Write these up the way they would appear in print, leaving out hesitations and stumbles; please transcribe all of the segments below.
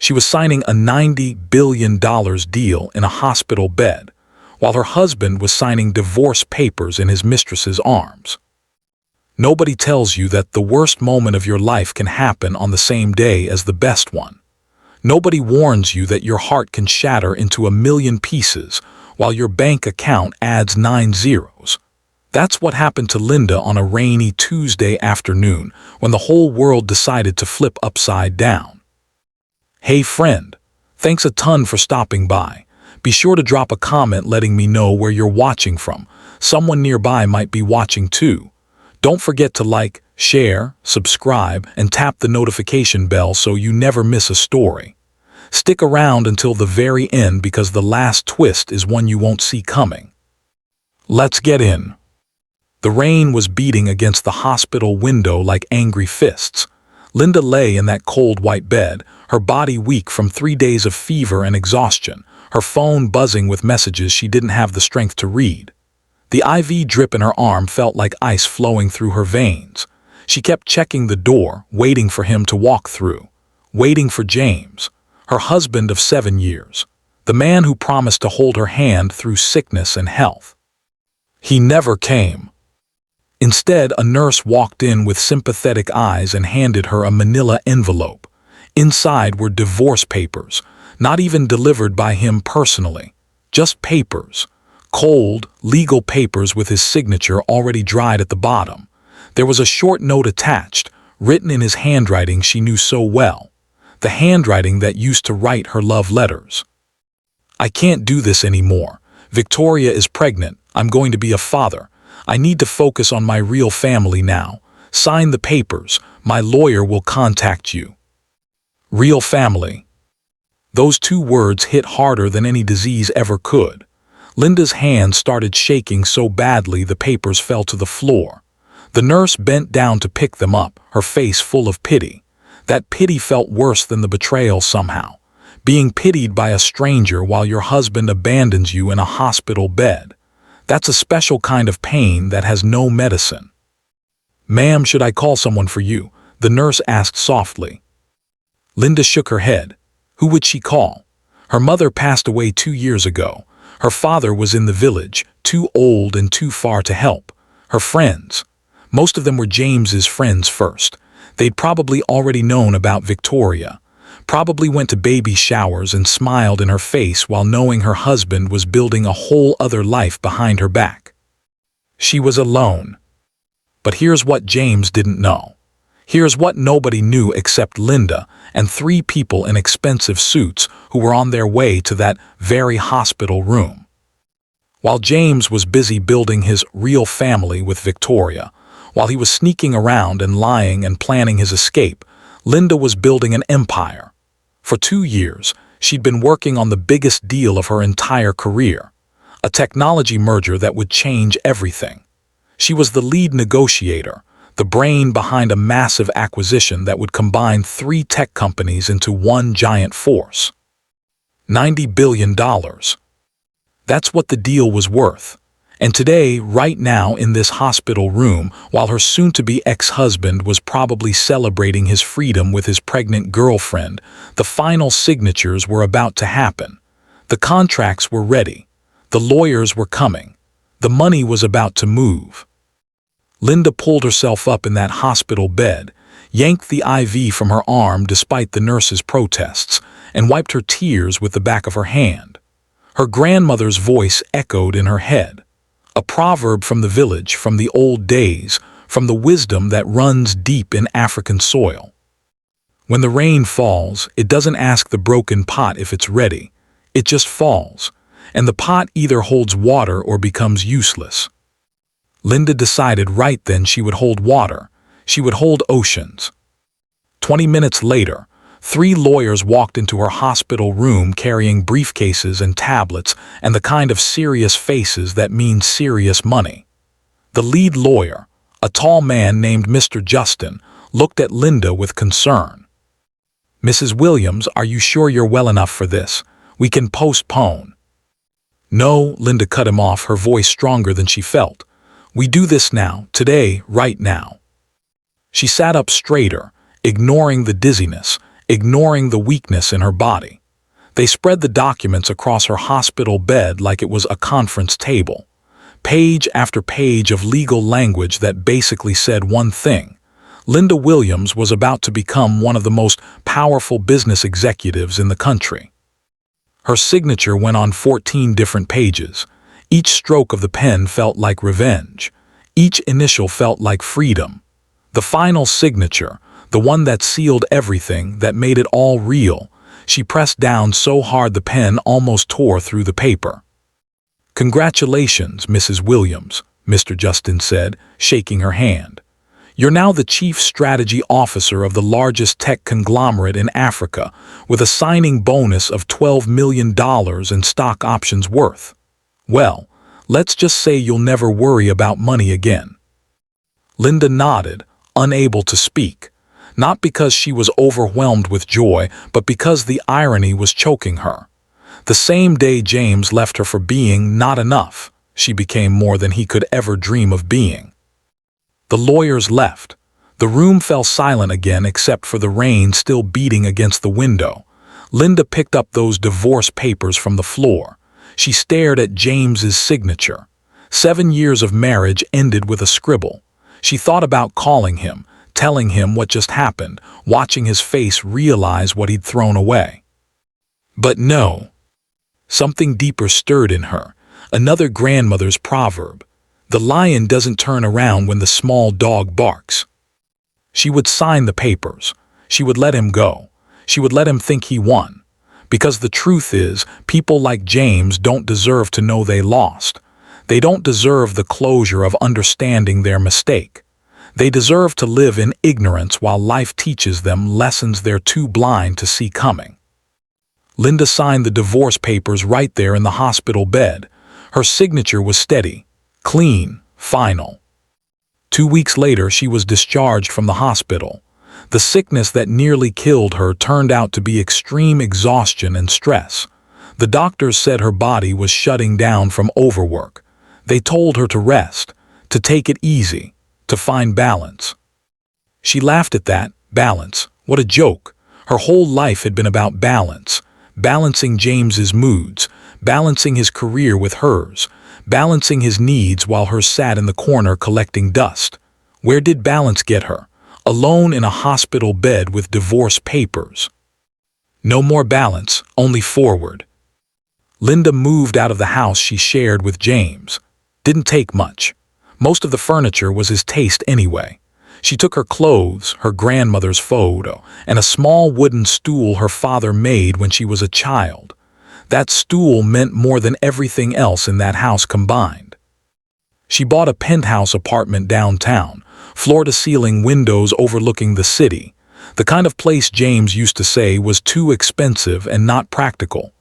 She was signing a $90 billion deal in a hospital bed, while her husband was signing divorce papers in his mistress's arms. Nobody tells you that the worst moment of your life can happen on the same day as the best one. Nobody warns you that your heart can shatter into 1,000,000 pieces while your bank account adds 9 zeros. That's what happened to Linda on a rainy Tuesday afternoon when the whole world decided to flip upside down. Hey friend, thanks a ton for stopping by. Be sure to drop a comment letting me know where you're watching from. Someone nearby might be watching too. Don't forget to like, share, subscribe, and tap the notification bell so you never miss a story. Stick around until the very end because the last twist is one you won't see coming. Let's get in. The rain was beating against the hospital window like angry fists. Linda lay in that cold white bed, her body weak from 3 days of fever and exhaustion, her phone buzzing with messages she didn't have the strength to read. The IV drip in her arm felt like ice flowing through her veins. She kept checking the door, waiting for him to walk through, waiting for James, her husband of 7 years, the man who promised to hold her hand through sickness and health. He never came. Instead, a nurse walked in with sympathetic eyes and handed her a manila envelope. Inside were divorce papers, not even delivered by him personally, just papers. Cold, legal papers with his signature already dried at the bottom. There was a short note attached, written in his handwriting she knew so well, the handwriting that used to write her love letters. I can't do this anymore. Victoria is pregnant. I'm going to be a father. I need to focus on my real family now. Sign the papers. My lawyer will contact you. Real family. Those 2 words hit harder than any disease ever could. Linda's hands started shaking so badly the papers fell to the floor. The nurse bent down to pick them up, her face full of pity. That pity felt worse than the betrayal somehow. Being pitied by a stranger while your husband abandons you in a hospital bed. That's a special kind of pain that has no medicine. Ma'am, should I call someone for you? The nurse asked softly. Linda shook her head. Who would she call? Her mother passed away 2 years ago. Her father was in the village, too old and too far to help. Her friends. Most of them were James's friends first. They'd probably already known about Victoria. Probably went to baby showers and smiled in her face while knowing her husband was building a whole other life behind her back. She was alone. But here's what James didn't know. Here's what nobody knew except Linda and 3 people in expensive suits who were on their way to that very hospital room. While James was busy building his real family with Victoria, while he was sneaking around and lying and planning his escape, Linda was building an empire. For 2 years, she'd been working on the biggest deal of her entire career, a technology merger that would change everything. She was the lead negotiator, the brain behind a massive acquisition that would combine 3 tech companies into one giant force. $90 billion. That's what the deal was worth. And today, right now in this hospital room, while her soon-to-be ex-husband was probably celebrating his freedom with his pregnant girlfriend, the final signatures were about to happen. The contracts were ready. The lawyers were coming. The money was about to move. Linda pulled herself up in that hospital bed, yanked the IV from her arm despite the nurse's protests, and wiped her tears with the back of her hand. Her grandmother's voice echoed in her head. A proverb from the village, from the old days, from the wisdom that runs deep in African soil. When the rain falls, it doesn't ask the broken pot if it's ready. It just falls, and the pot either holds water or becomes useless. Linda decided right then she would hold water. She would hold oceans. 20 minutes later, 3 lawyers walked into her hospital room carrying briefcases and tablets and the kind of serious faces that mean serious money. The lead lawyer, a tall man named Mr. Justin, looked at Linda with concern. "Mrs. Williams, are you sure you're well enough for this? We can postpone." "No," Linda cut him off, her voice stronger than she felt. "We do this now, today, right now." She sat up straighter, ignoring the dizziness, ignoring the weakness in her body. They spread the documents across her hospital bed like it was a conference table. Page after page of legal language that basically said one thing: Linda Williams was about to become one of the most powerful business executives in the country. Her signature went on 14 different pages. Each stroke of the pen felt like revenge. Each initial felt like freedom. The final signature, the one that sealed everything, that made it all real, she pressed down so hard the pen almost tore through the paper. "Congratulations, Mrs. Williams," Mr. Justin said, shaking her hand. "You're now the Chief Strategy Officer of the largest tech conglomerate in Africa, with a signing bonus of $12 million in stock options worth. Well, let's just say you'll never worry about money again." Linda nodded, unable to speak, not because she was overwhelmed with joy, but because the irony was choking her. The same day James left her for being not enough, she became more than he could ever dream of being. The lawyers left. The room fell silent again except for the rain still beating against the window. Linda picked up those divorce papers from the floor. She stared at James's signature. 7 years of marriage ended with a scribble. She thought about calling him, telling him what just happened, watching his face realize what he'd thrown away. But no. Something deeper stirred in her, another grandmother's proverb: "The lion doesn't turn around when the small dog barks." She would sign the papers. She would let him go. She would let him think he won. Because the truth is, people like James don't deserve to know they lost. They don't deserve the closure of understanding their mistake. They deserve to live in ignorance while life teaches them lessons they're too blind to see coming. Linda signed the divorce papers right there in the hospital bed. Her signature was steady, clean, final. 2 weeks later, she was discharged from the hospital. The sickness that nearly killed her turned out to be extreme exhaustion and stress. The doctors said her body was shutting down from overwork. They told her to rest, to take it easy, to find balance. She laughed at that. Balance. What a joke. Her whole life had been about balance. Balancing James's moods, balancing his career with hers, balancing his needs while hers sat in the corner collecting dust. Where did balance get her? Alone in a hospital bed with divorce papers. No more balance, only forward. Linda moved out of the house she shared with James. Didn't take much. Most of the furniture was his taste anyway. She took her clothes, her grandmother's photo, and a small wooden stool her father made when she was a child. That stool meant more than everything else in that house combined. She bought a penthouse apartment downtown, floor-to-ceiling windows overlooking the city, the kind of place James used to say was too expensive and not practical.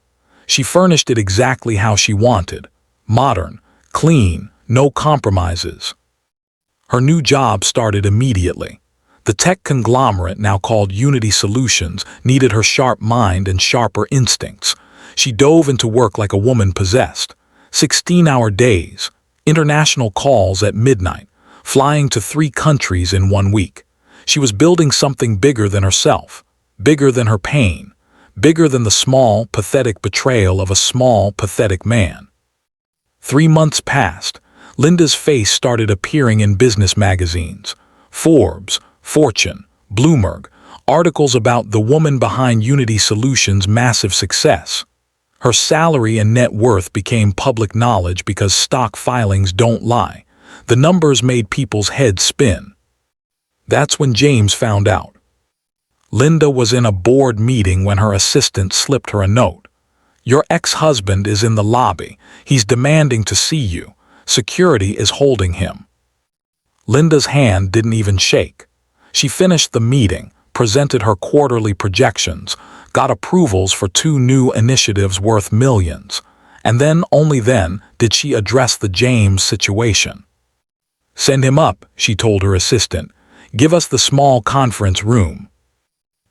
She furnished it exactly how she wanted: modern, clean, no compromises. Her new job started immediately. The tech conglomerate, now called Unity Solutions, needed her sharp mind and sharper instincts. She dove into work like a woman possessed. 16-hour days, international calls at midnight, flying to 3 countries in 1 week. She was building something bigger than herself, bigger than her pain, bigger than the small, pathetic betrayal of a small, pathetic man. 3 months passed. Linda's face started appearing in business magazines. Forbes, Fortune, Bloomberg, articles about the woman behind Unity Solutions' massive success. Her salary and net worth became public knowledge because stock filings don't lie. The numbers made people's heads spin. That's when James found out. Linda was in a board meeting when her assistant slipped her a note. "Your ex-husband is in the lobby. He's demanding to see you. Security is holding him." Linda's hand didn't even shake. She finished the meeting, presented her quarterly projections, got approvals for 2 new initiatives worth millions, and then, only then, did she address the James situation. "Send him up," she told her assistant. "Give us the small conference room."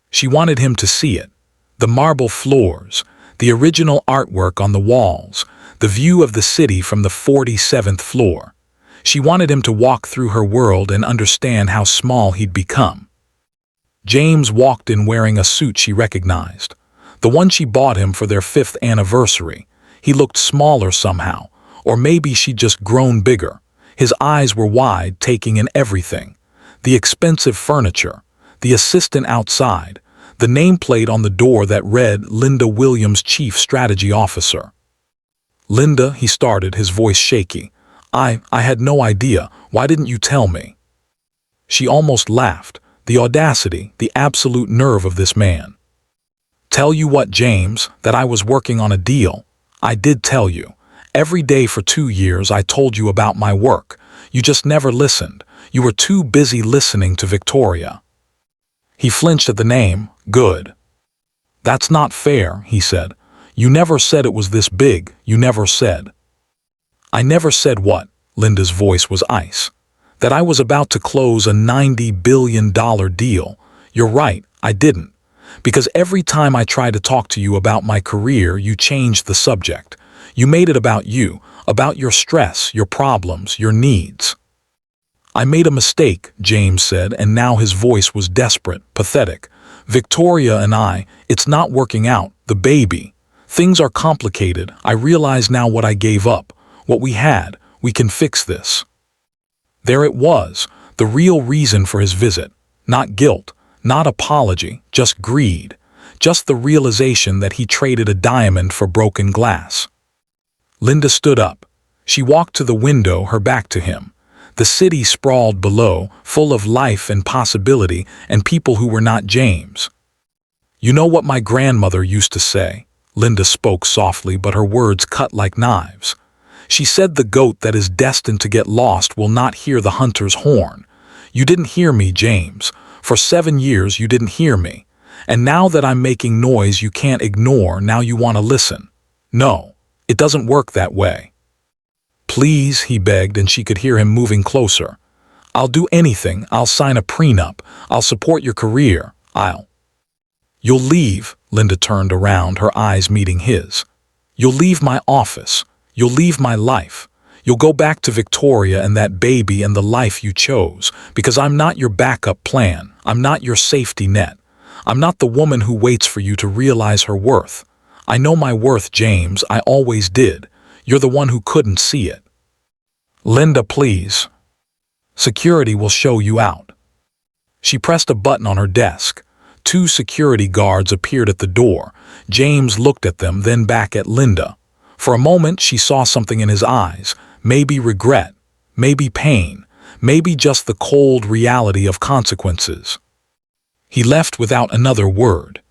She wanted him to see it. The marble floors, the original artwork on the walls, the view of the city from the 47th floor. She wanted him to walk through her world and understand how small he'd become. James walked in wearing a suit she recognized. The one she bought him for their 5th anniversary. He looked smaller somehow, or maybe she'd just grown bigger. His eyes were wide, taking in everything. The expensive furniture, the assistant outside, the nameplate on the door that read Linda Williams, Chief Strategy Officer. "Linda," he started, his voice shaky. I had no idea. Why didn't you tell me?" She almost laughed. The audacity, the absolute nerve of this man. "Tell you what, James, that I was working on a deal. I did tell you. Every day for 2 years I told you about my work. You just never listened. You were too busy listening to Victoria." He flinched at the name. "Good." "That's not fair," he said. "You never said it was this big. You never said." "I never said what?" Linda's voice was ice. "That I was about to close a $90 billion deal. You're right, I didn't. Because every time I tried to talk to you about my career, you changed the subject. You made it about you, about your stress, your problems, your needs." "I made a mistake," James said, and now his voice was desperate, pathetic. "Victoria and it's not working out, the baby. Things are complicated. I realize now what I gave up, what we had. We can fix this." There it was, the real reason for his visit. Not guilt, not apology, just greed. Just the realization that he traded a diamond for broken glass. Linda stood up. She walked to the window, her back to him. The city sprawled below, full of life and possibility, and people who were not James. "You know what my grandmother used to say?" Linda spoke softly, but her words cut like knives. She said, "The goat that is destined to get lost will not hear the hunter's horn." You didn't hear me, James. For 7 years you didn't hear me. And now that I'm making noise you can't ignore, now you want to listen. No, it doesn't work that way. "Please," he begged, and she could hear him moving closer. "I'll do anything. I'll sign a prenup. I'll support your career. You'll leave." Linda turned around, her eyes meeting his. "You'll leave my office. You'll leave my life. You'll go back to Victoria and that baby and the life you chose, because I'm not your backup plan. I'm not your safety net. I'm not the woman who waits for you to realize her worth. I know my worth, James. I always did. You're the one who couldn't see it." "Linda, please. Security will show you out." She pressed a button on her desk. 2 security guards appeared at the door. James looked at them, then back at Linda. For a moment she saw something in his eyes, maybe regret, maybe pain, maybe just the cold reality of consequences. He left without another word.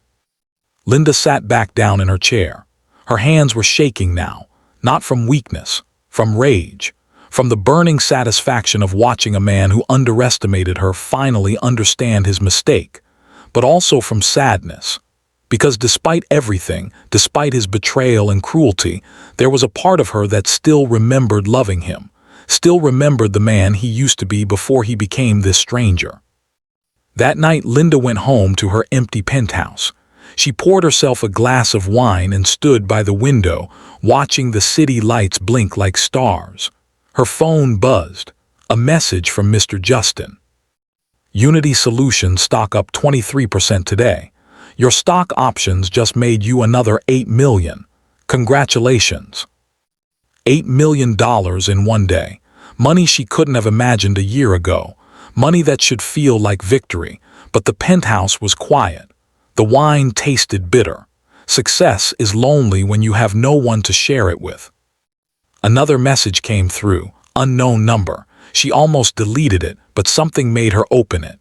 Linda sat back down in her chair. Her hands were shaking now, not from weakness, from rage, from the burning satisfaction of watching a man who underestimated her finally understand his mistake, but also from sadness. Because despite everything, despite his betrayal and cruelty, there was a part of her that still remembered loving him, still remembered the man he used to be before he became this stranger. That night Linda went home to her empty penthouse. She poured herself a glass of wine and stood by the window, watching the city lights blink like stars. Her phone buzzed. A message from Mr. Justin. "Unity Solutions stock up 23% today. Your stock options just made you another $8 million. Congratulations." $8 million in one day. Money she couldn't have imagined a year ago. Money that should feel like victory. But the penthouse was quiet. The wine tasted bitter. Success is lonely when you have no one to share it with. Another message came through. Unknown number. She almost deleted it, but something made her open it.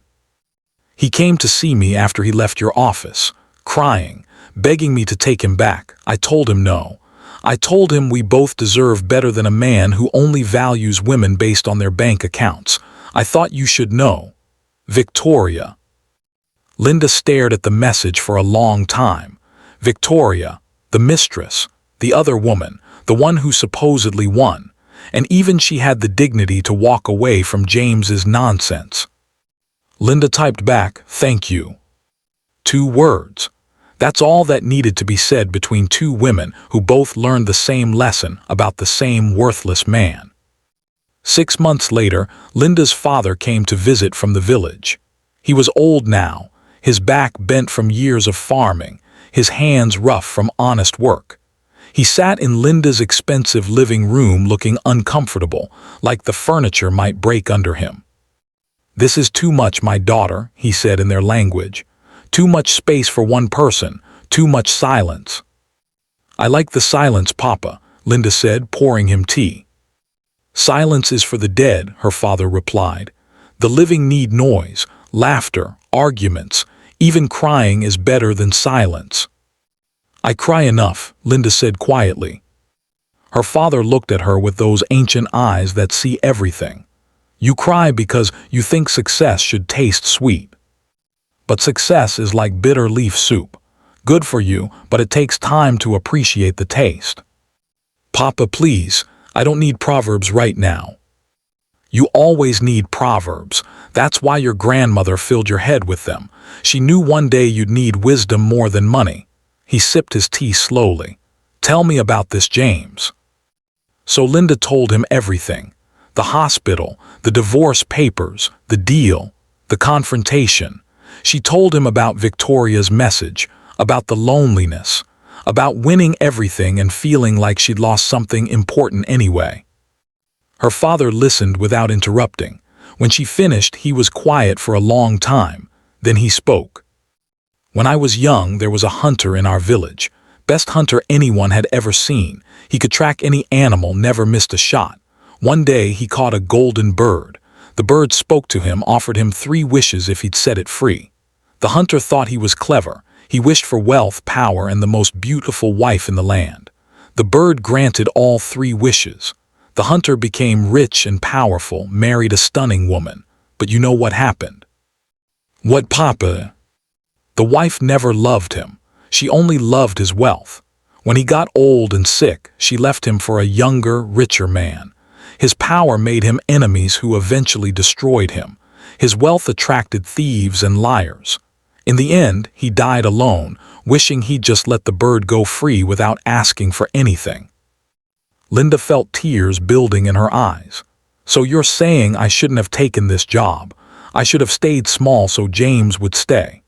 "He came to see me after he left your office, crying, begging me to take him back. I told him no. I told him we both deserve better than a man who only values women based on their bank accounts. I thought you should know. Victoria." Linda stared at the message for a long time. Victoria, the mistress, the other woman, the one who supposedly won. And even she had the dignity to walk away from James's nonsense. Linda typed back, "Thank you." 2 words. That's all that needed to be said between 2 women who both learned the same lesson about the same worthless man. 6 months later, Linda's father came to visit from the village. He was old now, his back bent from years of farming, his hands rough from honest work. He sat in Linda's expensive living room looking uncomfortable, like the furniture might break under him. "This is too much, my daughter," he said in their language. "Too much space for one person, too much silence." "I like the silence, Papa," Linda said, pouring him tea. "Silence is for the dead," her father replied. "The living need noise, laughter, arguments. Even crying is better than silence." "I cry enough," Linda said quietly. Her father looked at her with those ancient eyes that see everything. "You cry because you think success should taste sweet. But success is like bitter leaf soup. Good for you, but it takes time to appreciate the taste." "Papa, please, I don't need proverbs right now." "You always need proverbs. That's why your grandmother filled your head with them. She knew one day you'd need wisdom more than money." He sipped his tea slowly. "Tell me about this, James." So Linda told him everything. The hospital, the divorce papers, the deal, the confrontation. She told him about Victoria's message, about the loneliness, about winning everything and feeling like she'd lost something important anyway. Her father listened without interrupting. When she finished, he was quiet for a long time. Then he spoke. "When I was young, there was a hunter in our village. Best hunter anyone had ever seen. He could track any animal, never missed a shot. One day, he caught a golden bird. The bird spoke to him, offered him 3 wishes if he'd set it free. The hunter thought he was clever. He wished for wealth, power, and the most beautiful wife in the land. The bird granted all 3 wishes. The hunter became rich and powerful, married a stunning woman. But you know what happened?" "What, Papa?" "The wife never loved him. She only loved his wealth. When he got old and sick, she left him for a younger, richer man. His power made him enemies who eventually destroyed him. His wealth attracted thieves and liars. In the end, he died alone, wishing he'd just let the bird go free without asking for anything." Linda felt tears building in her eyes. "So you're saying I shouldn't have taken this job? I should have stayed small so James would stay?"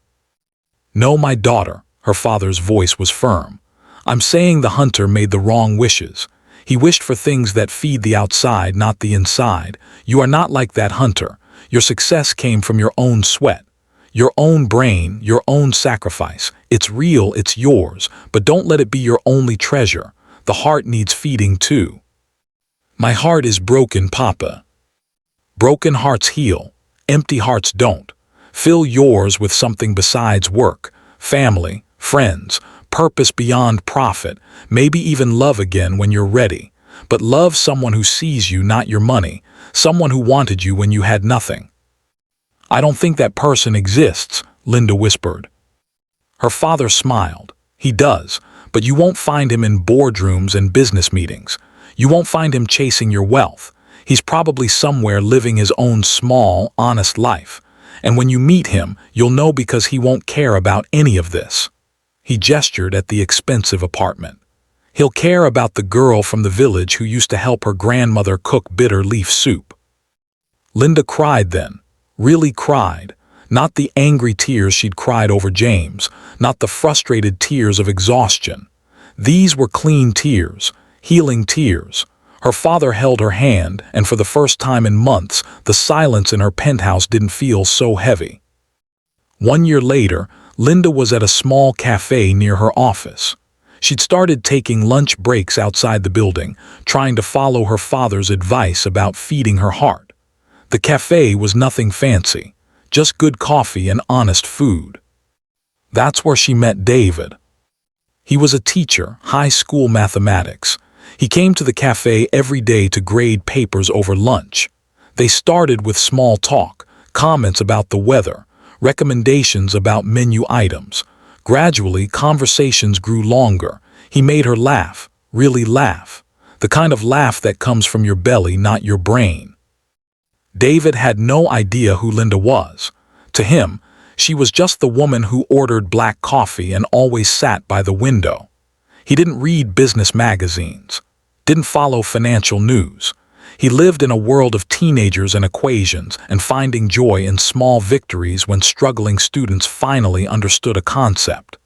"No, my daughter," her father's voice was firm. "I'm saying the hunter made the wrong wishes. He wished for things that feed the outside, not the inside. You are not like that hunter. Your success came from your own sweat, your own brain, your own sacrifice. It's real, it's yours, but don't let it be your only treasure. The heart needs feeding too." "My heart is broken, Papa." "Broken hearts heal. Empty hearts don't. Fill yours with something besides work, family, friends, purpose beyond profit, maybe even love again when you're ready. But love someone who sees you, not your money, someone who wanted you when you had nothing." "I don't think that person exists," Linda whispered. Her father smiled. "He does, but you won't find him in boardrooms and business meetings. You won't find him chasing your wealth. He's probably somewhere living his own small, honest life. And when you meet him, you'll know because he won't care about any of this." He gestured at the expensive apartment. "He'll care about the girl from the village who used to help her grandmother cook bitter leaf soup." Linda cried then, really cried. Not the angry tears she'd cried over James, not the frustrated tears of exhaustion. These were clean tears, healing tears. Her father held her hand, and for the first time in months, the silence in her penthouse didn't feel so heavy. 1 year later, Linda was at a small cafe near her office. She'd started taking lunch breaks outside the building, trying to follow her father's advice about feeding her heart. The cafe was nothing fancy, just good coffee and honest food. That's where she met David. He was a teacher, high school mathematics. He came to the cafe every day to grade papers over lunch. They started with small talk, comments about the weather, recommendations about menu items. Gradually, conversations grew longer. He made her laugh, really laugh. The kind of laugh that comes from your belly, not your brain. David had no idea who Linda was. To him, she was just the woman who ordered black coffee and always sat by the window. He didn't read business magazines, didn't follow financial news. He lived in a world of teenagers and equations and finding joy in small victories when struggling students finally understood a concept.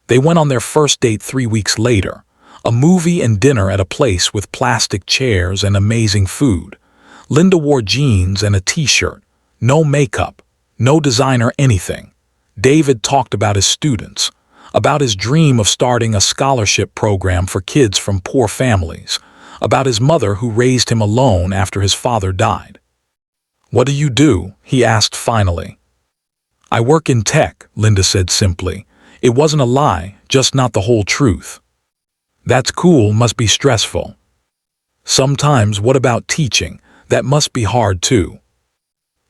They went on their first date 3 weeks later, a movie and dinner at a place with plastic chairs and amazing food. Linda wore jeans and a t-shirt, no makeup, no designer anything. David talked about his students, about his dream of starting a scholarship program for kids from poor families, about his mother who raised him alone after his father died. "What do you do?" he asked finally. "I work in tech," Linda said simply. It wasn't a lie, just not the whole truth. "That's cool, must be stressful." "Sometimes. What about teaching? That must be hard too."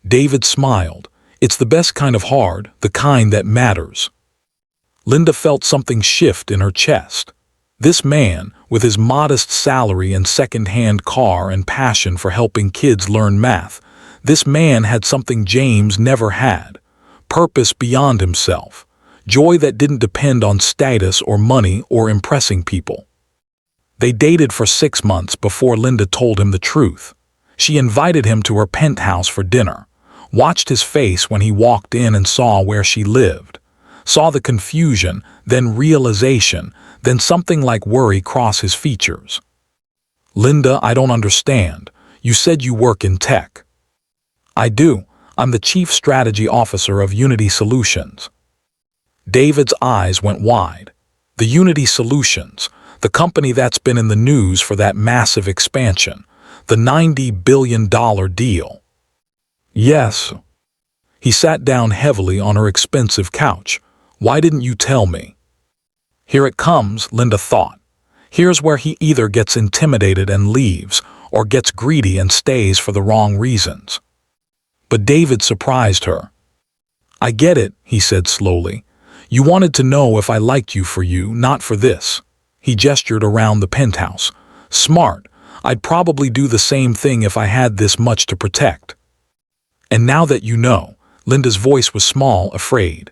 David smiled. "It's the best kind of hard, the kind that matters." Linda felt something shift in her chest. This man, with his modest salary and second-hand car and passion for helping kids learn math, this man had something James never had: purpose beyond himself, joy that didn't depend on status or money or impressing people. They dated for 6 months before Linda told him the truth. She invited him to her penthouse for dinner, watched his face when he walked in and saw where she lived, saw the confusion, then realization, then something like worry cross his features. "Linda, I don't understand. You said you work in tech." "I do. I'm the Chief Strategy Officer of Unity Solutions." David's eyes went wide. The Unity Solutions, the company that's been in the news for that massive expansion, the $90 billion deal. "Yes." He sat down heavily on her expensive couch. "Why didn't you tell me?" Here it comes, Linda thought. Here's where he either gets intimidated and leaves, or gets greedy and stays for the wrong reasons. But David surprised her. "I get it," he said slowly. "You wanted to know if I liked you for you, not for this." He gestured around the penthouse. "Smart. I'd probably do the same thing if I had this much to protect." "And now that you know," Linda's voice was small, afraid.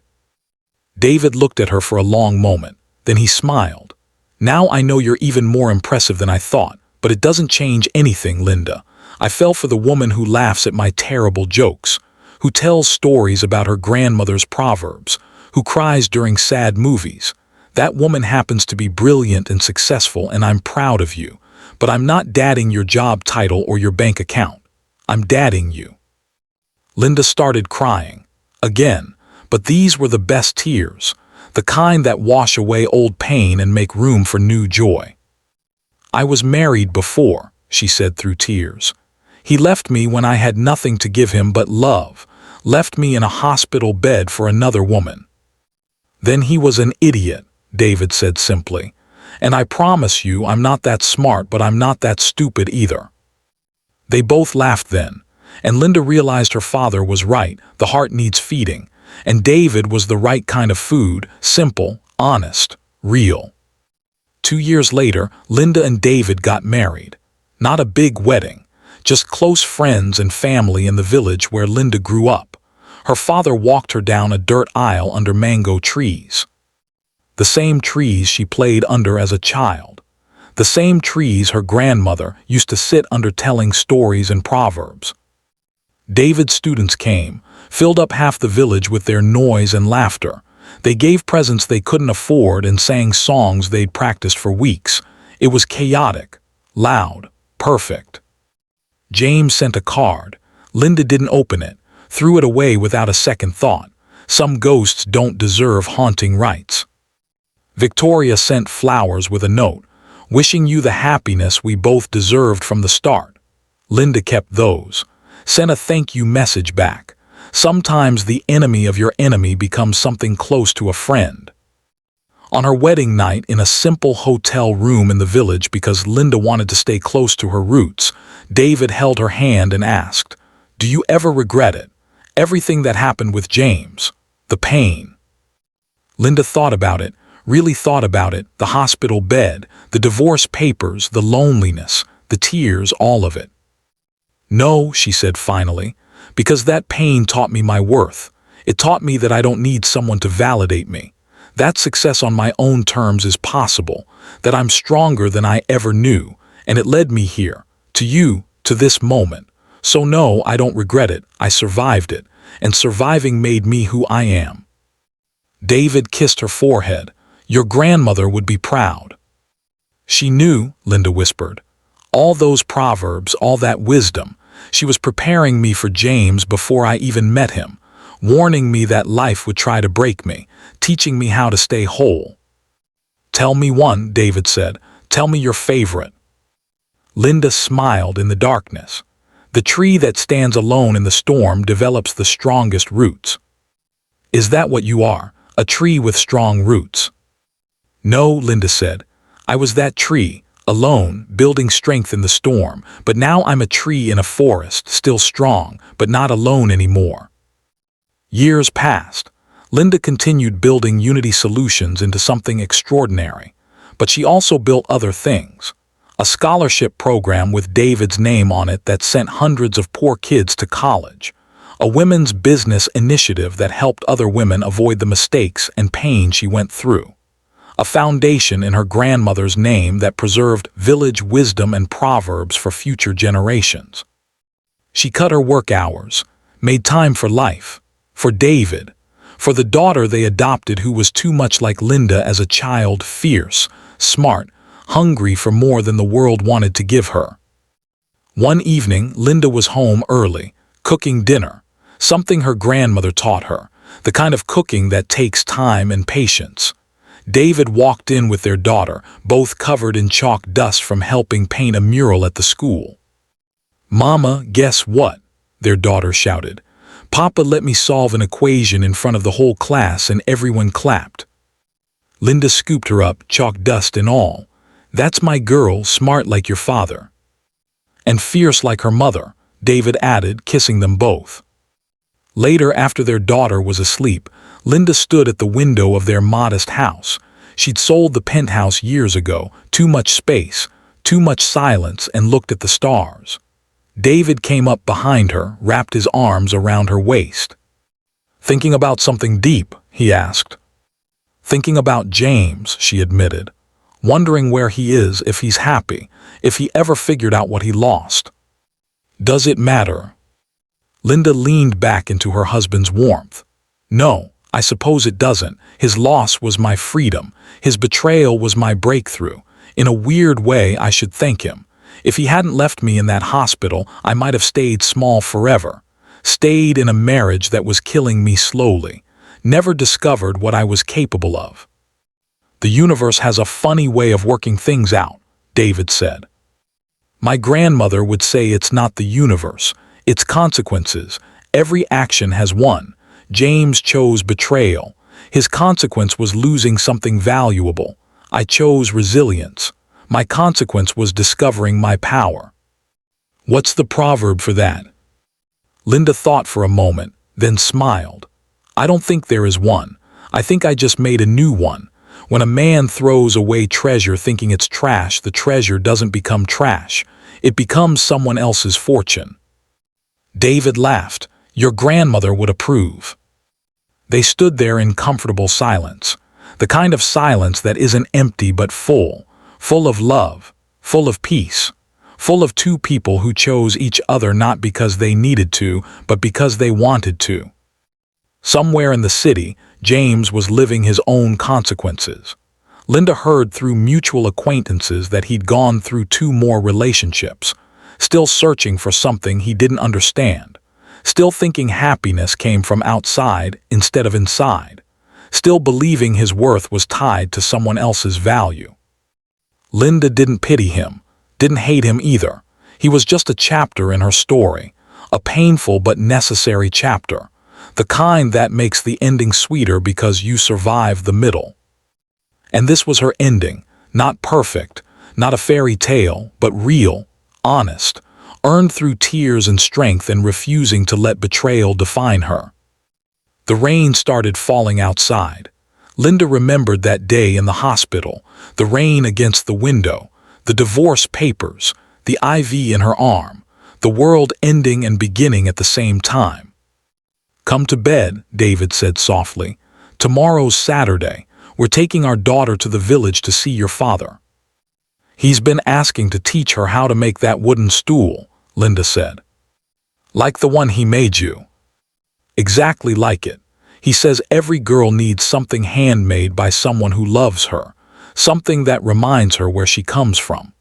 David looked at her for a long moment. Then he smiled. "Now I know you're even more impressive than I thought, but it doesn't change anything, Linda. I fell for the woman who laughs at my terrible jokes, who tells stories about her grandmother's proverbs, who cries during sad movies. That woman happens to be brilliant and successful, and I'm proud of you. But I'm not dadding your job title or your bank account. I'm dadding you." Linda started crying. Again, but these were the best tears, the kind that wash away old pain and make room for new joy. "I was married before," she said through tears. "He left me when I had nothing to give him but love, left me in a hospital bed for another woman." "Then he was an idiot," David said simply. "And I promise you I'm not that smart, but I'm not that stupid either." They both laughed then, and Linda realized her father was right, the heart needs feeding, and David was the right kind of food, simple, honest, real. 2 years later, Linda and David got married. Not a big wedding, just close friends and family in the village where Linda grew up. Her father walked her down a dirt aisle under mango trees. The same trees she played under as a child. The same trees her grandmother used to sit under telling stories and proverbs. David's students came, filled up half the village with their noise and laughter. They gave presents they couldn't afford and sang songs they'd practiced for weeks. It was chaotic, loud, perfect. James sent a card. Linda didn't open it, threw it away without a second thought. Some ghosts don't deserve haunting rights. Victoria sent flowers with a note, wishing you the happiness we both deserved from the start. Linda kept those. Sent a thank you message back. Sometimes the enemy of your enemy becomes something close to a friend. On her wedding night in a simple hotel room in the village because Linda wanted to stay close to her roots, David held her hand and asked, "Do you ever regret it? Everything that happened with James? The pain?" Linda thought about it, really thought about it, the hospital bed, the divorce papers, the loneliness, the tears, all of it. "No," she said finally, "because that pain taught me my worth. It taught me that I don't need someone to validate me. That success on my own terms is possible, that I'm stronger than I ever knew, and it led me here, to you, to this moment. So no, I don't regret it. I survived it, and surviving made me who I am." David kissed her forehead. "Your grandmother would be proud." "She knew," Linda whispered. "All those proverbs, all that wisdom. She was preparing me for James before I even met him, warning me that life would try to break me, teaching me how to stay whole." "Tell me one," David said. "Tell me your favorite." Linda smiled in the darkness. "The tree that stands alone in the storm develops the strongest roots." "Is that what you are, a tree with strong roots?" "No," Linda said. "I was that tree, alone, building strength in the storm, but now I'm a tree in a forest, still strong, but not alone anymore." Years passed. Linda continued building Unity Solutions into something extraordinary, but she also built other things. A scholarship program with David's name on it that sent hundreds of poor kids to college. A women's business initiative that helped other women avoid the mistakes and pain she went through. A foundation in her grandmother's name that preserved village wisdom and proverbs for future generations. She cut her work hours, made time for life, for David, for the daughter they adopted who was too much like Linda as a child, fierce, smart, hungry for more than the world wanted to give her. One evening, Linda was home early, cooking dinner, something her grandmother taught her, the kind of cooking that takes time and patience. David walked in with their daughter, both covered in chalk dust from helping paint a mural at the school. "Mama, guess what?" their daughter shouted. "Papa let me solve an equation in front of the whole class and everyone clapped." Linda scooped her up, chalk dust and all. "That's my girl, smart like your father." "And fierce like her mother," David added, kissing them both. Later, after their daughter was asleep, Linda stood at the window of their modest house. She'd sold the penthouse years ago, too much space, too much silence, and looked at the stars. David came up behind her, wrapped his arms around her waist. "Thinking about something deep?" he asked. "Thinking about James," she admitted. "Wondering where he is, if he's happy, if he ever figured out what he lost." "Does it matter?" Linda leaned back into her husband's warmth. "No, I suppose it doesn't. His loss was my freedom. His betrayal was my breakthrough. In a weird way, I should thank him. If he hadn't left me in that hospital, I might have stayed small forever. Stayed in a marriage that was killing me slowly. Never discovered what I was capable of." "The universe has a funny way of working things out," David said. "My grandmother would say it's not the universe. It's consequences. Every action has one. James chose betrayal. His consequence was losing something valuable. I chose resilience. My consequence was discovering my power." "What's the proverb for that?" Linda thought for a moment, then smiled. "I don't think there is one. I think I just made a new one. When a man throws away treasure thinking it's trash, the treasure doesn't become trash. It becomes someone else's fortune." David laughed. "Your grandmother would approve." They stood there in comfortable silence, the kind of silence that isn't empty but full of love, full of peace, full of two people who chose each other not because they needed to, but because they wanted to. Somewhere in the city, James was living his own consequences. Linda heard through mutual acquaintances that he'd gone through 2 more relationships, still searching for something he didn't understand, still thinking happiness came from outside instead of inside, still believing his worth was tied to someone else's value. Linda didn't pity him, didn't hate him either. He was just a chapter in her story, a painful but necessary chapter, the kind that makes the ending sweeter because you survive the middle. And this was her ending, not perfect, not a fairy tale, but real, honest, earned through tears and strength and refusing to let betrayal define her. The rain started falling outside. Linda remembered that day in the hospital, the rain against the window, the divorce papers, the IV in her arm, the world ending and beginning at the same time. "Come to bed," David said softly. "Tomorrow's Saturday. We're taking our daughter to the village to see your father. He's been asking to teach her how to make that wooden stool," Linda said. Like the one he made you. Exactly like it. He says every girl needs something handmade by someone who loves her, something that reminds her where she comes from.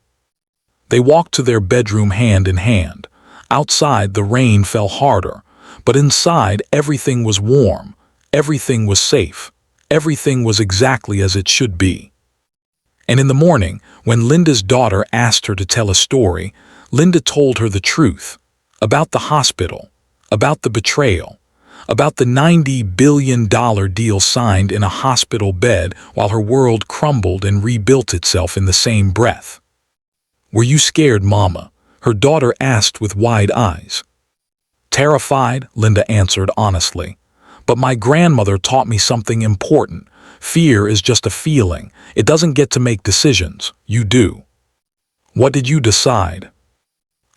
They walked to their bedroom hand in hand. Outside, the rain fell harder, but inside, everything was warm, everything was safe, everything was exactly as it should be. And in the morning, when Linda's daughter asked her to tell a story, Linda told her the truth about the hospital, about the betrayal, about the $90 billion deal signed in a hospital bed while her world crumbled and rebuilt itself in the same breath. "Were you scared, Mama?" her daughter asked with wide eyes. "Terrified," Linda answered honestly. "But my grandmother taught me something important. Fear is just a feeling. It doesn't get to make decisions. You do." "What did you decide?"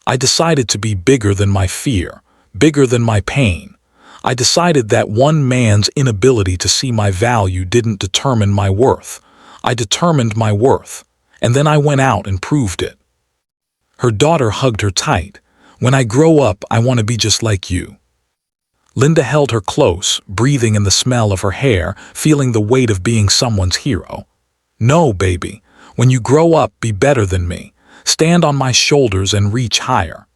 "I decided to be bigger than my fear, bigger than my pain. I decided that one man's inability to see my value didn't determine my worth. I determined my worth, and then I went out and proved it." Her daughter hugged her tight. "When I grow up, I want to be just like you." Linda held her close, breathing in the smell of her hair, feeling the weight of being someone's hero. "No, baby. When you grow up, be better than me. Stand on my shoulders and reach higher."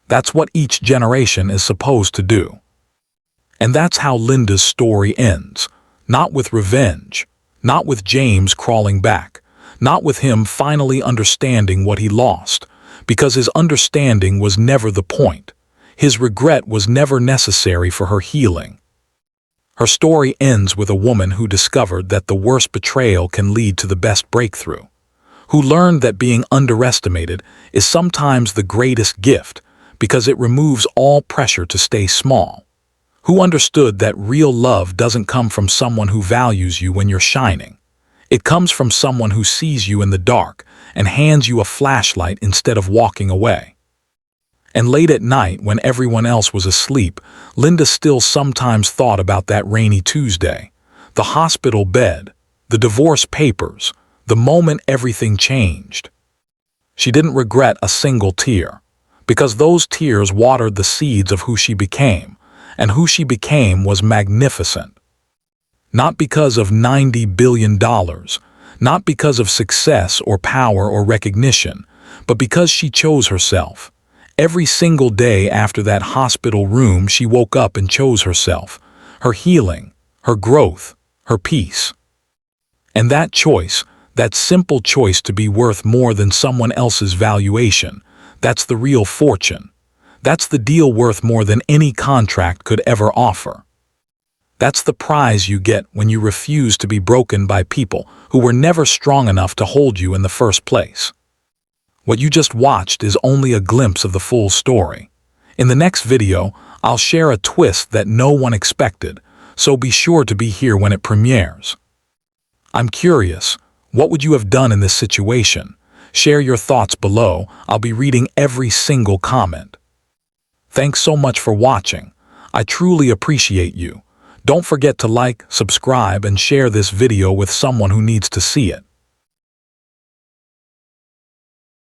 That's what each generation is supposed to do. And that's how Linda's story ends. Not with revenge, not with James crawling back, not with him finally understanding what he lost, because his understanding was never the point. His regret was never necessary for her healing. Her story ends with a woman who discovered that the worst betrayal can lead to the best breakthrough, who learned that being underestimated is sometimes the greatest gift because it removes all pressure to stay small, who understood that real love doesn't come from someone who values you when you're shining. It comes from someone who sees you in the dark and hands you a flashlight instead of walking away. And late at night, when everyone else was asleep, Linda still sometimes thought about that rainy Tuesday, the hospital bed, the divorce papers, the moment everything changed. She didn't regret a single tear, because those tears watered the seeds of who she became, and who she became was magnificent. Not because of $90 billion, not because of success or power or recognition, but because she chose herself. Every single day after that hospital room, she woke up and chose herself, her healing, her growth, her peace. And that choice, that simple choice to be worth more than someone else's valuation, that's the real fortune. That's the deal worth more than any contract could ever offer. That's the prize you get when you refuse to be broken by people who were never strong enough to hold you in the first place. What you just watched is only a glimpse of the full story. In the next video, I'll share a twist that no one expected, so be sure to be here when it premieres. I'm curious, what would you have done in this situation? Share your thoughts below. I'll be reading every single comment. Thanks so much for watching. I truly appreciate you. Don't forget to like, subscribe, and share this video with someone who needs to see it.